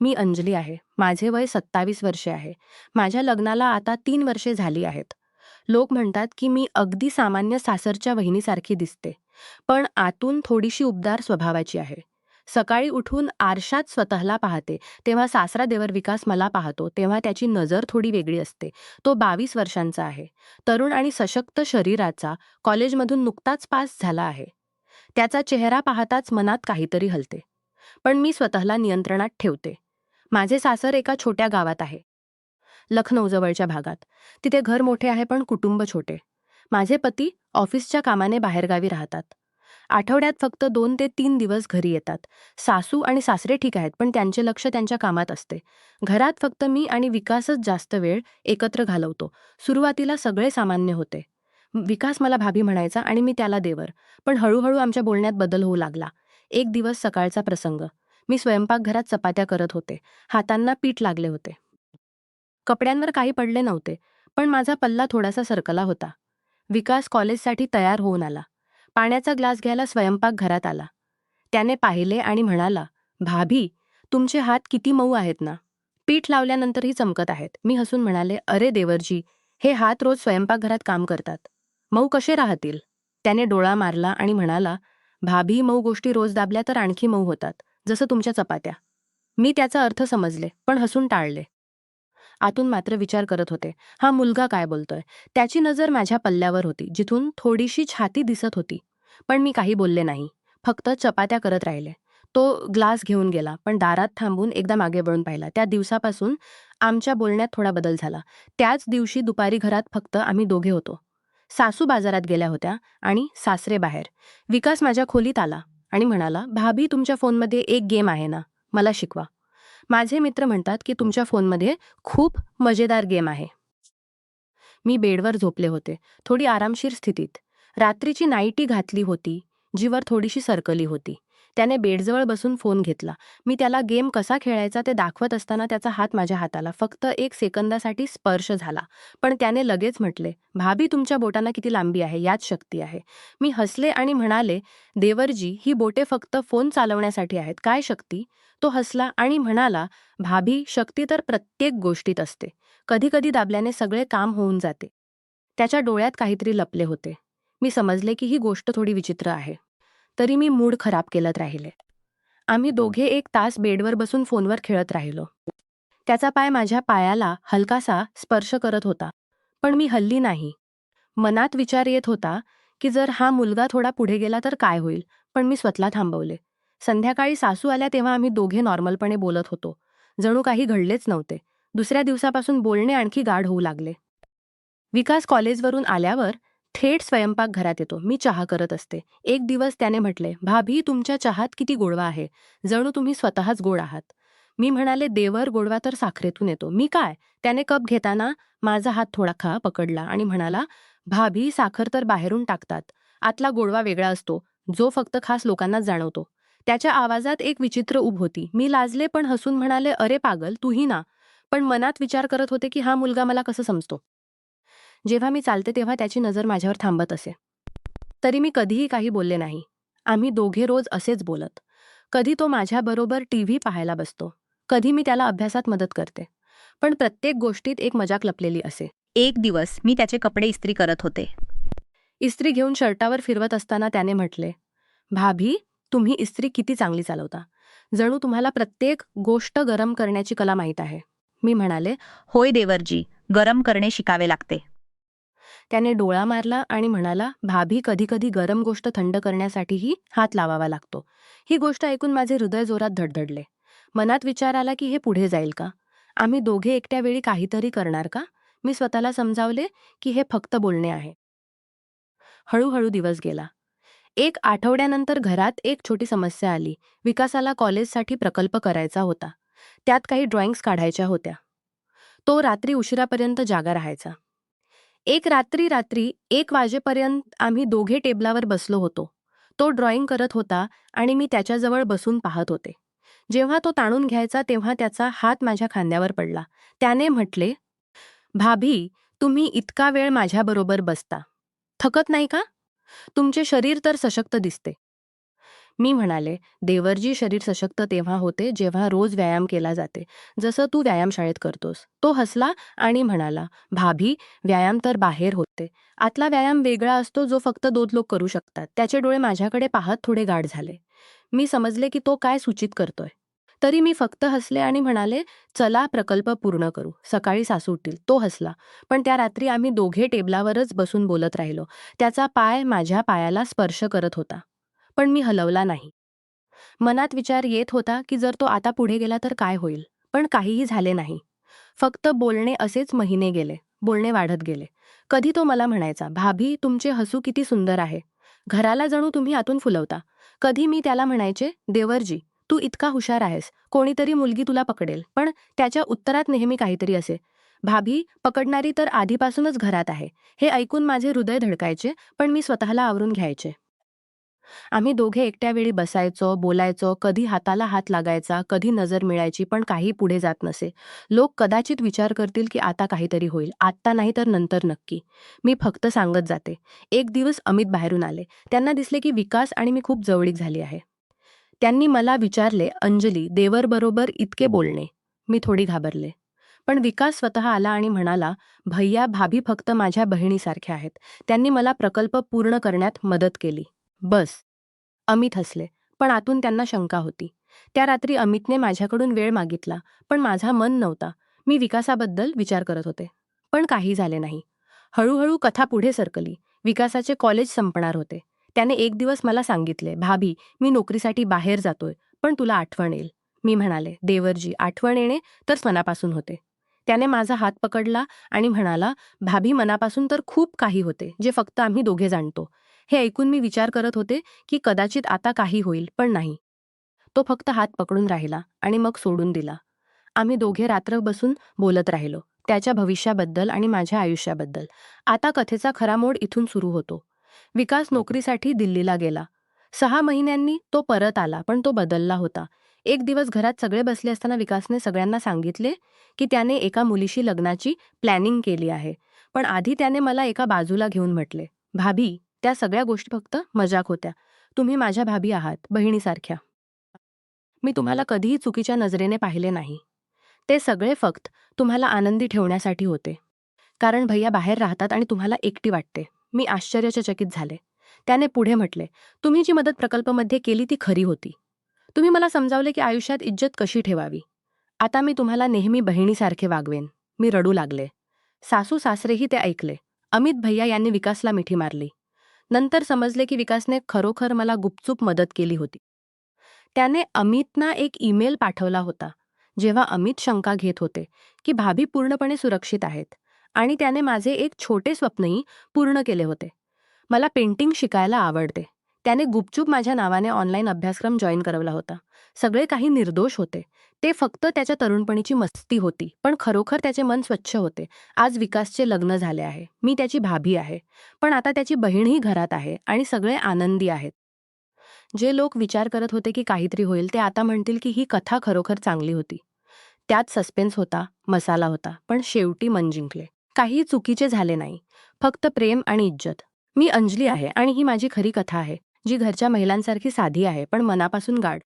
मी अंजली आहे. माझे वय 27 वर्षे आहे. माझ्या लग्नाला आता 3 वर्षे झाली आहेत. लोक म्हणतात की मी अगदी सामान्य सासरच्या वहिनीसारखी दिसते. पण आतून थोडीशी उबदार स्वभावाची आहे. सकाळी उठून आरशात स्वतःला पाहते, तेव्हा सासरा देवर विकास मला पाहतो, तेव्हा त्याची नजर थोडी वेगळी असते. तो 22 वर्षांचा आहे. तरुण आणि सशक्त शरीराचा, कॉलेजमधून नुकताच पास झाला आहे. त्याचा चेहरा पाहताच मनात काहीतरी हलते. पण मी स्वतःला नियंत्रणात ठेवते. माझे सासर एका छोट्या गावात आहे. लखनौजवळच्या भागात. तिथे घर मोठे आहे पण कुटुंब छोटे. माझे पती ऑफिसच्या कामाने बाहेरगावी राहतात. आठवड्यात फक्त 2 ते 3 दिवस घरी येतात. सासू आणि सासरे ठीक आहेत, पण त्यांचे लक्ष त्यांच्या कामात असते. घरात फक्त मी आणि विकासच जास्त वेळ एकत्र घालवतो. सुरुवातीला सगळे सामान्य होते. विकास मला भाभी म्हणायचा आणि मी त्याला देवर. पण हळूहळू आमच्या बोलण्यात बदल होऊ लागला. एक दिवस सकाळचा प्रसंग. मी स्वयंपाकघरात चपात्या करत होते. हातांना पीठ लागले होते. कपड्यांवर काही पडले नव्हते, पण माझा पल्ला थोडासा सरकला होता. विकास कॉलेजसाठी तयार होऊन आला. पाण्याचा ग्लास घ्यायला स्वयंपाकघरात आला. त्याने पाहिले आणि म्हणाला, "भाभी, तुमचे हात किती मऊ आहेत ना. पीठ लावल्यानंतरही चमकत आहेत." मी हसून म्हणाले, "अरे देवरजी, हे हात रोज स्वयंपाकघरात काम करतात. मऊ कसे राहतील?" त्याने डोळा मारला आणि म्हणाला, "भाभी, मऊ गोष्टी रोज दाबल्या तर आणखी मऊ होतात, जसं तुमच्या चपात्या." मी त्याचा अर्थ समजले, पण हसून टाळले. आतून मात्र विचार करत होते, हा मुलगा काय बोलतोय? त्याची नजर माझ्या पल्ल्यावर होती, जिथून थोडीशी छाती दिसत होती. पण मी काही बोलले नाही. फक्त चपात्या करत राहिले. तो ग्लास घेऊन गेला, पण दारात थांबून एकदा मागे वळून पाहिला. त्या दिवसापासून आमच्या बोलण्यात थोडा बदल झाला. त्याच दिवशी दुपारी घरात फक्त आम्ही दोघे होतो. सासू बाजारात गेल्या होत्या आणि सासरे बाहेर. विकास माझ्या खोलीत आला आणि म्हणाला, "भाभी, तुमच्या फोनमध्ये एक गेम आहे ना, मला शिकवा." माझे मित्र म्हणतात की तुमच्या फोनमध्ये खूप मजेदार गेम आहे. मी बेडवर झोपले होते, थोडी आरामशीर स्थितीत. रात्रीची नाईटी घातली होती, जीवर थोडीशी सरकली होती. त्याने बेडजवळ बसून फोन घेतला. मी त्याला गेम कसा खेळायचा ते दाखवत असताना त्याचा हात माझ्या हाताला फक्त 1 सेकंदासाठी स्पर्श झाला. पण त्याने लगेच म्हटले, "भाभी, तुमच्या बोटांना किती लांबी आहे, यात शक्ती आहे." मी हसले आणि म्हणाले, "देवरजी, ही बोटे फक्त फोन चालवण्यासाठी आहेत, काय शक्ती?" तो हसला आणि म्हणाला, "भाभी, शक्ती तर प्रत्येक गोष्टीत असते. कधी-कधी दाबल्याने सगळे काम होऊन जाते." त्याच्या डोळ्यात काहीतरी लपले होते. मी समजले की ही गोष्ट थोडी विचित्र आहे. तरी मी मूड खराब केलत राहिले. आम्ही दोघे 1 तास बेडवर बसून फोनवर खेळत राहिलो. त्याचा पाय माझ्या पायाला हलकासा स्पर्श करत होता. पण मी हलली नाही. मनात विचार येत होता की जर हा मुलगा थोडा पुढे गेला तर काय होईल? पण मी स्वतःला थांबवले. संध्याकाळी सासू आल्या तेव्हा आम्ही दोघे नॉर्मलपणे बोलत होतो. जणू काही घडलेच नव्हते. दुसऱ्या दिवसापासून बोलणे आणखी गाढ होऊ लागले. विकास कॉलेजवरून आल्यावर थेट स्वयंपाकघरात येतो. मी चहा करत असते. एक दिवस त्याने म्हटले, "भाभी, तुमच्या चहात किती गोडवा आहे. जणू तुम्ही स्वतःच गोड आहात." मी म्हणाले, "देवर, गोडवा तर साखरेतून येतो." "मी काय?" त्याने कप घेताना माझा हात थोडा पकडला आणि म्हणाला, "भाभी, साखर तर बाहेरून टाकतात. आतला गोडवा वेगळा असतो, जो फक्त खास लोकांनाच जाणवतो." त्याच्या आवाजात एक विचित्र ऊब होती. मी लाजले पण हसून म्हणाले, "अरे पागल, तूही ना." पण मनात विचार करत होते की हा मुलगा मला कसं समजतो. जेव्हा मी चालते तेव्हा त्याची नजर माझ्यावर थांबत असे. तरी मी कधीही काही बोलले नाही. आम्ही दोघे रोज असेच बोलत. कधी तो माझ्याबरोबर टीव्ही पाहायला बसतो. कधी मी त्याला अभ्यासात मदत करते. पण प्रत्येक गोष्टीत एक मजाक लपलेली असे. एक दिवस मी त्याचे कपडे इस्त्री करत होते. इस्त्री घेऊन शर्टावर फिरवत असताना त्याने म्हटले, "भाभी, तुम्ही इस्त्री किती चांगली चालवता. जणू तुम्हाला प्रत्येक गोष्ट गरम करण्याची कला माहीत आहे." मी म्हणाले, होय देवरजी, गरम करणे शिकावे लागते. त्याने डोळा मारला आणि म्हणाला, "भाभी, कधी-कधी गरम गोष्ट थंड करण्यासाठीही हात लावावा लागतो." ही गोष्ट ऐकून माझे हृदय जोरात धडधडले. मनात विचार आला की हे पुढे जाईल का? आम्ही दोघे एकट्या वेळी काहीतरी करणार का? मी स्वतःला समजावले की हे फक्त बोलणे आहे. हळूहळू दिवस गेला. 1 आठवड्यानंतर घरात एक छोटी समस्या आली. विकासाला कॉलेजसाठी प्रकल्प करायचा होता. त्यात काही ड्रॉइंग्स काढायच्या होत्या. तो रात्री उशिरापर्यंत जागा राहायचा. एक रात्री 1 वाजेपर्यंत आम्ही दोघे टेबलावर बसलो होतो. तो ड्रॉइंग करत होता आणि मी त्याच्याजवळ बसून पाहत होते. जेव्हा तो ताणून घ्यायचा तेव्हा त्याचा हात माझ्या खांद्यावर पडला. त्याने म्हटले, "भाभी, तुम्ही इतका वेळ माझ्याबरोबर बसता. थकत नाही का? तुमचे शरीर तर सशक्त दिसते." मी म्हणाले, देवरजी, शरीर सशक्त तेव्हा होते जेव्हा रोज व्यायाम केला जाते, जसं तू व्यायामशाळेत करतोस. तो हसला आणि म्हणाला, भाभी, व्यायाम तर बाहेर होते. आतला व्यायाम वेगळा असतो जो फक्त 2 लोक करू शकतात. त्याचे डोळे माझ्याकडे पाहत थोडे गाढ झाले. मी समजले की तो काय सूचित करतोय. तरी मी फक्त हसले आणि म्हणाले, चला प्रकल्प पूर्ण करू. सकाळी सासू उठतील. तो हसला. पण त्या रात्री आम्ही दोघे टेबलावरच बसून बोलत राहिलो. त्याचा पाय माझ्या पायाला स्पर्श करत होता. पण मी हलवला नाही. मनात विचार येत होता की जर तो आता पुढे गेला तर काय होईल? पण काहीही झाले नाही. फक्त बोलणे असेच महिने गेले. बोलणे वाढत गेले. कधी तो मला म्हणायचा, भाभी, तुमचे हसू किती सुंदर आहे. घराला जणू तुम्ही आतून फुलवता. कधी मी त्याला म्हणायचे, देवरजी, तू इतका हुशार आहेस. कोणीतरी मुलगी तुला पकडेल. पण त्याच्या उत्तरात नेहमी काहीतरी असे, भाभी, पकडणारी तर आधीपासूनच घरात आहे. हे ऐकून माझे हृदय धडकायचे, पण मी स्वतःला आवरून घ्यायचे. आम्ही दोघे एकट्या वेळी बसायचो, बोलायचो, कधी हाताला हात लागायचा, कधी नजर मिळायची, पण काही पुढे जात नसे. लोक कदाचित विचार करतील की आता काहीतरी होईल, आत्ता नाही तर नंतर नक्की. मी फक्त सांगत जाते. एक दिवस अमित बाहेरून आले. त्यांना दिसले की विकास आणि मी खूप जवळीक झाली आहे. त्यांनी मला विचारले, अंजली, देवरबरोबर इतके बोलणे? मी थोडी घाबरले. पण विकास स्वतः आला आणि म्हणाला, भैया, भाभी फक्त माझ्या बहिणीसारख्या आहेत. त्यांनी मला प्रकल्प पूर्ण करण्यात मदत केली. बस. अमित हसले. पण आतून त्यांना शंका होती. त्या रात्री अमितने माझ्याकडून वेळ मागितला, पण माझा मन नव्हता. मी विकासाबद्दल विचार करत होते. पण काही झाले नाही. हळूहळू कथा पुढे सरकली. विकासाचे कॉलेज संपणार होते. त्याने एक दिवस मला सांगितले, भाभी, मी नोकरीसाठी बाहेर जातोय, पण तुला आठवण येईल. मी म्हणाले, देवरजी, आठवण येणे तर मनापासून होते. त्याने माझा हात पकडला आणि म्हणाला, भाभी, मनापासून तर खूप काही होते, जे फक्त आम्ही दोघे जाणतो. हे ऐकून मी विचार करत होते की कदाचित आता काही होईल, पण नाही. तो फक्त हात पकडून राहिला आणि मग सोडून दिला. आम्ही दोघे रात्र बसून बोलत राहिलो. त्याच्या भविष्याबद्दल आणि माझ्या आयुष्याबद्दल. आता कथेचा खरा मोड इथून सुरू होतो. विकास नोकरीसाठी दिल्लीला गेला. 6 महिन्यांनी तो परत आला, पण तो बदलला होता. एक दिवस घरात सगळे बसले असताना विकासने सगळ्यांना सांगितले की त्याने एका मुलीशी लग्नाची प्लॅनिंग केली आहे. पण आधी त्याने मला एका बाजूला घेऊन म्हटले, भाभी, त्या सगळ्या गोष्टी फक्त मजाक होत्या. तुम्ही माझ्या भाभी आहात, बहिणीसारख्या. मी तुम्हाला कधीही चुकीच्या नजरेने पाहिले नाही. ते सगळे फक्त तुम्हाला आनंदी ठेवण्यासाठी होते. कारण भैया बाहेर राहतात आणि तुम्हाला एकटी वाटते. मी आश्चर्यचकित झाले. त्याने पुढे म्हटले, तुम्ही जी मदत प्रकल्पमध्ये केली ती खरी होती. तुम्ही मला समजावले की आयुष्यात इज्जत कशी ठेवावी. आता मी तुम्हाला नेहमी बहिणीसारखे वागवेन. मी रडू लागले. सासू सासरेही ते ऐकले. अमित भैया यांनी विकासला मिठी मारली. नंतर समजले की विकासने खरोखर मला गुपचूप मदत केली होती. त्याने अमितना एक ईमेल पाठवला होता, जेव्हा अमित शंका घेत होते की भाभी पूर्णपणे सुरक्षित आहेत, आणि त्याने माझे एक छोटे स्वप्नही पूर्ण केले होते. मला पेंटिंग शिकायला आवडते. त्याने गुपचूप माझ्या नावाने ऑनलाईन अभ्यासक्रम जॉईन करवला होता. सगळे काही निर्दोष होते. ते फक्त त्याच्या तरुणपणीची मस्ती होती, पण खरोखर त्याचे मन स्वच्छ होते. आज विकासचे लग्न झाले आहे. मी त्याची भाभी आहे. पण आता त्याची बहीणही घरात आहे आणि सगळे आनंदी आहेत. जे लोक विचार करत होते की काहीतरी होईल, ते आता म्हणतील की ही कथा खरोखर चांगली होती. त्यात सस्पेन्स होता, मसाला होता, पण शेवटी मन जिंकले. काहीही चुकीचे झाले नाही. फक्त प्रेम आणि इज्जत. मी अंजली आहे आणि ही माझी खरी कथा आहे, जी घरच्या महिलांसारखी साधी आहे, पण मनापासून गाढ.